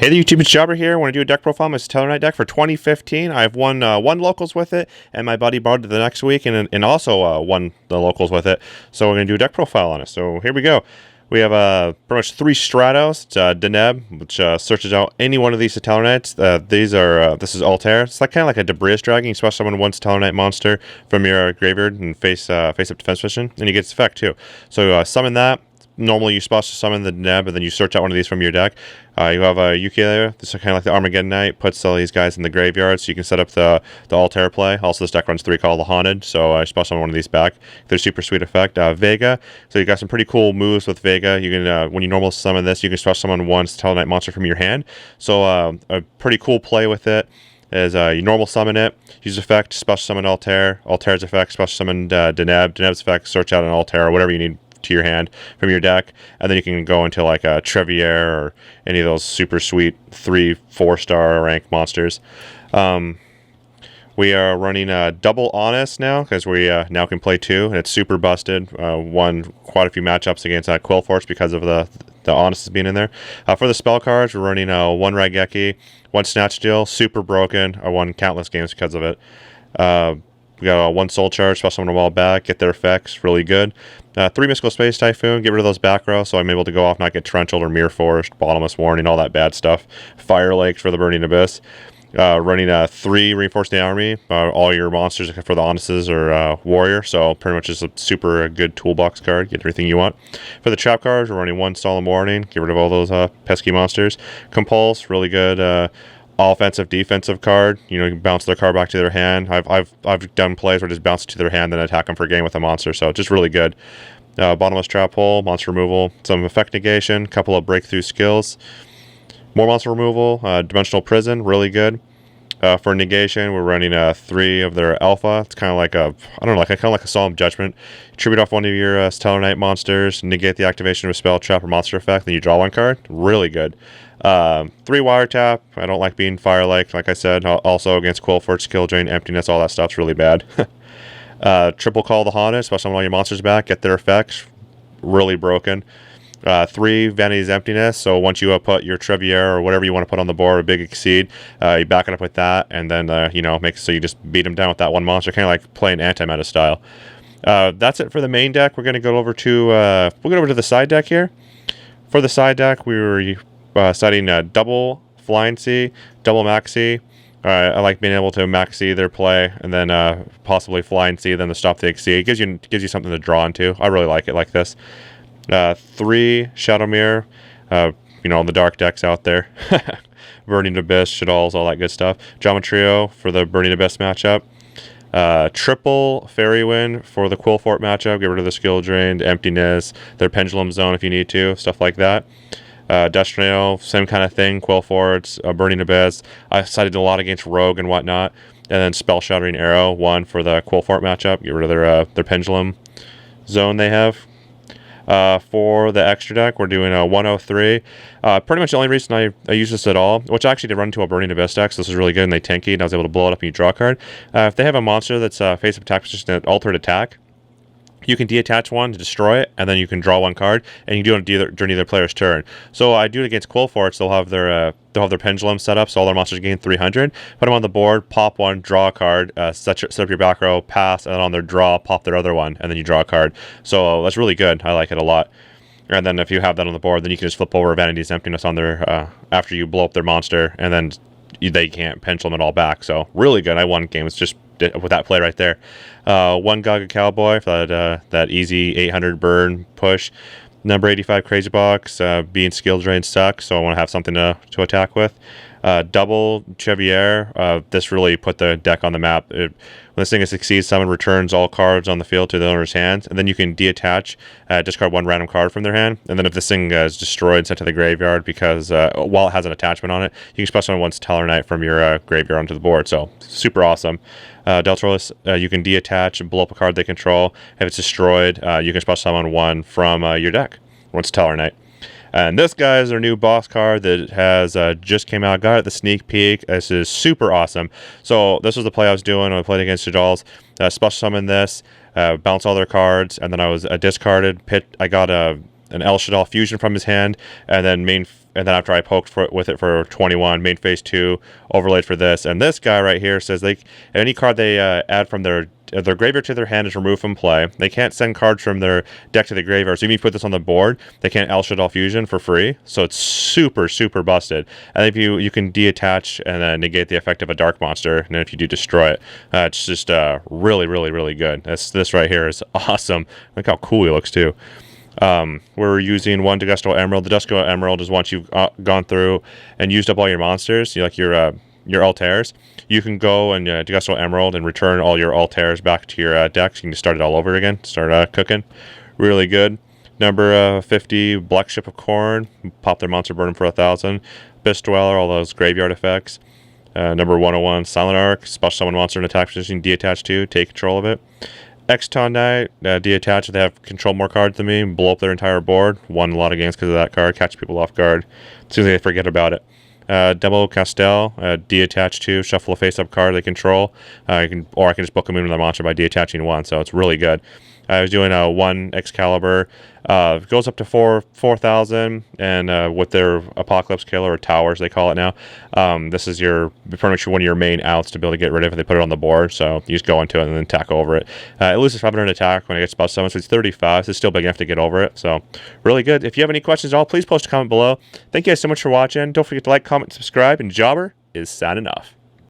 Hey the YouTube, it's Jobber here. I want to do a deck profile on my Satellarknight deck for 2015. I have won one locals with it, and my buddy borrowed it the next week and also won the locals with it. So we're going to do a deck profile on it. So here we go. We have pretty much 3 Stratos. It's Deneb, which searches out any one of these Satellarknights. This is Altair. It's like kind of like a Debris Dragon. You special summon one Satellarknight monster from your graveyard and face up defense position, and you get its effect too. So summon that. Normally, you're supposed to summon the Neb, and then you search out one of these from your deck. You have a Yugioh there. This is kind of like the Armageddon Knight. Puts all these guys in the graveyard, so you can set up the Altair play. Also, this deck runs 3 called the Haunted, so I supposed to summon one of these back. They're super sweet effect. Vega. So you got some pretty cool moves with Vega. You can when you normal summon this, you can special summon one Satellarknight monster from your hand. So a pretty cool play with it is you normal summon it, use effect, special summon Altair. Altair's effect, special summon Deneb. Deneb's effect, search out an Altair or whatever you need to your hand from your deck, and then you can go into like a Trevier or any of those super sweet 3-4 star rank monsters. We are running double Honest now because we now can play 2, and it's super busted. Won quite a few matchups against Quillforce because of the Honest being in there. For the spell cards, we're running 1 Raigeki, 1 Snatch Deal, super broken. I won countless games because of it. We got 1 Soul Charge, special summon them all back, get their effects, really good. 3 Mystical Space Typhoon, get rid of those back row, so I'm able to go off, not get Torrential or Mirror Forest, Bottomless Warning, all that bad stuff. Fire Lake for the Burning Abyss. Running 3 Reinforce the Army, all your monsters except for the Honestes or Warrior, so pretty much just a super good toolbox card, get everything you want. For the trap cards, we're running 1 Solemn Warning, get rid of all those pesky monsters. Compulse, really good. Offensive, defensive card. You know, you can bounce their card back to their hand. I've done plays where I just bounce it to their hand, then attack them for a game with a monster. So just really good. Bottomless Trap Hole, monster removal, some effect negation, couple of breakthrough skills, more monster removal. Dimensional Prison, really good. For negation, we're running 3 of their alpha. It's kind of like a Solemn Judgment. Tribute off one of your Satellarknight monsters, negate the activation of a spell, trap, or monster effect, then you draw 1 card. Really good. 3 Wiretap. I don't like being Fire like I said. Also against Quillforce, Skill Drain, Emptiness, all that stuff's really bad. Triple Call the Haunted, special summon all your monsters back, get their effects. Really broken. 3 Vanity's Emptiness, so once you put your Trevier or whatever you want to put on the board, a big Exceed, you back it up with that, and then make so you just beat them down with that one monster, kind of like playing anti-meta style. That's it for the main deck. We're going to go over to the side deck here. For the side deck, we were setting double Flying Sea, double Maxi. I like being able to Maxi their play and then possibly Flying Sea, then to stop the Exceed. It gives you something to draw into. I really like it like this. 3 Shadow Mirror, the dark decks out there. Burning Abyss, Shaddolls, all that good stuff. Geometrio for the Burning Abyss matchup. Triple Fairy Wind for the Quillfort matchup. Get rid of the Skill Drain, Emptiness, their Pendulum Zone if you need to, stuff like that. Destinayo, same kind of thing. Quillforts, Burning Abyss. I sided a lot against Rogue and whatnot. And then Spell Shattering Arrow, 1 for the Quillfort matchup. Get rid of their Pendulum Zone they have. For the extra deck, we're doing a 103. Pretty much the only reason I use this at all, which I actually did run into a Burning Abyss deck, so this is really good, and they tanky, and I was able to blow it up and you draw a card. If they have a monster that's face up attack position at altered attack, you can deattach one to destroy it, and then you can draw 1 card, and you can do it during either player's turn. So I do it against Quillforts. They'll have their pendulum set up, so all their monsters gain 300. Put them on the board, pop 1, draw a card, set up your back row, pass, and then on their draw, pop their other one, and then you draw a card. So that's really good. I like it a lot. And then if you have that on the board, then you can just flip over Vanity's Emptiness on their after you blow up their monster, and then they can't pendulum it all back. So really good. I won games just with that play right there. 1 Gaga Cowboy for that easy 800 burn push. Number 85 Crazy Box. Being Skill Drain sucks, so I want to have something to attack with. Double Trevier. This really put the deck on the map. When this thing succeeds, summon returns all cards on the field to the owner's hands, and then you can deattach, discard 1 random card from their hand, and then if this thing is destroyed, sent to the graveyard because while it has an attachment on it, you can special summon 1 Satellarknight from your graveyard onto the board. So super awesome. Deltaurus, you can deattach and blow up a card they control. If it's destroyed, you can special summon 1 from your deck. 1 Satellarknight. And this guy is their new boss card that has just came out. Got it at the sneak peek. This is super awesome. So this was the play I was doing when I played against Shaddolls. Special summon this, bounce all their cards, and then I was discarded. I got an El Shaddol fusion from his hand, and then main and then after I poked with it for 21, main phase 2, overlaid for this. And this guy right here says any card they add from their graveyard to their hand is removed from play. They can't send cards from their deck to the graveyard. So even if you put this on the board, they can't El-Shaddai Fusion for free. So it's super, super busted. And if you can deattach and then negate the effect of a dark monster, and then if you do destroy it, it's just really, really, really good. This right here is awesome. Look how cool he looks too. We're using one Degusto Emerald. The Degusto Emerald is once you've gone through and used up all your monsters, your Altairs, you can go and Degusto Emerald and return all your Altairs back to your decks. You can just start it all over again, start cooking. Really good. Number 50, Black Ship of Corn. Pop their monster, burn them for 1,000. Abyss Dweller, all those graveyard effects. Number 101, Silent Arc. Special summon monster in attack position, deattach to, take control of it. Exton Knight, deattach if they have control more cards than me, blow up their entire board. Won a lot of games because of that card, catch people off guard as soon as they forget about it. Demo Castel, deattach to, shuffle a face-up card they control. I can just book them in with a monster by deattaching one, so it's really good. I was doing a 1 Excalibur, goes up to 4,000, and with their Apocalypse Killer, or Towers they call it now, this is pretty much one of your main outs to be able to get rid of it. They put it on the board, so you just go into it and then attack over it. It loses 500 attack when it gets spell summoned, so it's 35, so it's still big enough to get over it, so really good. If you have any questions at all, please post a comment below. Thank you guys so much for watching. Don't forget to like, comment, subscribe, and Jobber is signing off.